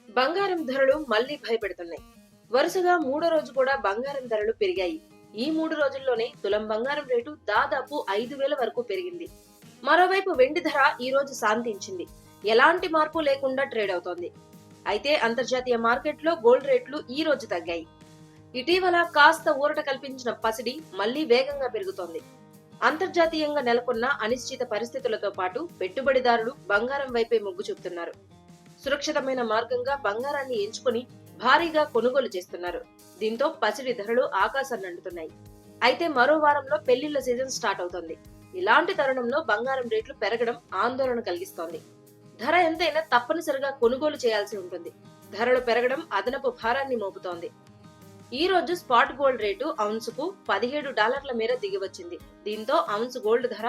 బంగారం ధరలు మళ్లీ భయపెడుతున్నాయి. వరుసగా మూడో రోజు కూడా బంగారం ధరలు పెరిగాయి. ఈ 3 రోజుల్లోనే తులం బంగారం రేటు దాదాపు 5,000 వరకు పెరిగింది. మరోవైపు వెండి ధర ఈ రోజు శాంతించింది. ఎలాంటి మార్పు లేకుండా ట్రేడ్ అవుతోంది. అయితే అంతర్జాతీయ మార్కెట్లో గోల్డ్ రేట్లు ఈ రోజు తగ్గాయి. ఇటీవల కాస్త ఊరట కల్పించిన పసిడి మళ్లీ వేగంగా పెరుగుతోంది. అంతర్జాతీయంగా నెలకొన్న అనిశ్చిత పరిస్థితులతో పాటు పెట్టుబడిదారులు బంగారం వైపే మొగ్గు చూపుతున్నారు. సురక్షితమైన మార్గంగా బంగారాన్ని ఎంచుకుని భారీగా కొనుగోలు చేస్తున్నారు. దీంతో పసిడి ధరలు ఆకాశాన్ని అంటున్నాయి. అయితే మరో వారంలో పెళ్లిళ్ల సీజన్ స్టార్ట్ అవుతోంది. ఇలాంటి తరుణంలో బంగారం రేట్లు పెరగడం ఆందోళన కలిగిస్తోంది. ధర ఎంతైనా తప్పనిసరిగా కొనుగోలు చేయాల్సి ఉంటుంది. ధరలు పెరగడం అదనపు భారాన్ని మోపుతోంది. ఈ రోజు స్పాట్ గోల్డ్ రేటు ఔన్సుకు $17 మేర దిగివచ్చింది. దీంతో ఔన్స్ గోల్డ్ ధర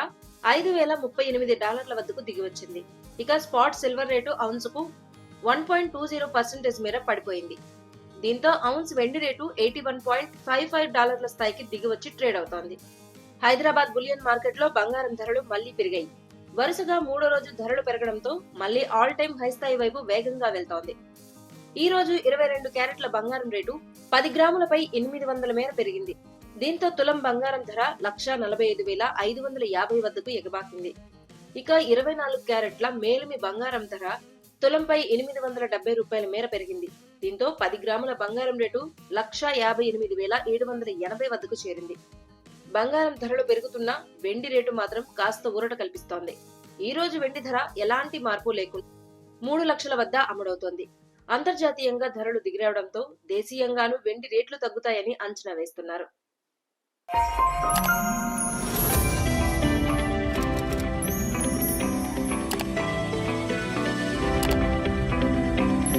$5,038 వద్దకు దిగివచ్చింది. ఇక స్పాట్ సిల్వర్ రేటు ఔన్సుకు 1.20% మేర పడిపోయింది. దీంతో ఔన్స్ వెండి రేటు $81.55 స్థాయికి దిగివచ్చి ట్రేడ్ అవుతోంది. హైదరాబాద్ బులియన్ మార్కెట్లో బంగారం ధరలు మళ్లీ పెరిగాయి. వరుసగా మూడో రోజు ధరలు పెరగడంతో మళ్లీ ఆల్ టైమ్ హై స్థాయి వైపు వేగంగా వెళ్తోంది. ఈ రోజు 22 క్యారెట్ల బంగారం రేటు 10 గ్రాములపై 800 మేర పెరిగింది. దీంతో తులం బంగారం ధర 1,45,550 వద్దకు ఎగబాకింది. ఇక 24 క్యారెట్ల మేలిమి బంగారం ధర తులంపై $870 మేర పెరిగింది. దీంతో 10 గ్రాముల బంగారం రేటు 1,58,780 వద్దకు చేరింది. బంగారం ధరలు పెరుగుతున్నా వెండి రేటు మాత్రం కాస్త ఊరట కల్పిస్తోంది. ఈ రోజు వెండి ధర ఎలాంటి మార్పు లేకుండా 3 లక్షల వద్ద అమ్ముడవుతోంది. అంతర్జాతీయంగా ధరలు దిగిరావడంతో దేశీయంగానూ వెండి రేట్లు తగ్గుతాయని అంచనా వేస్తున్నారు.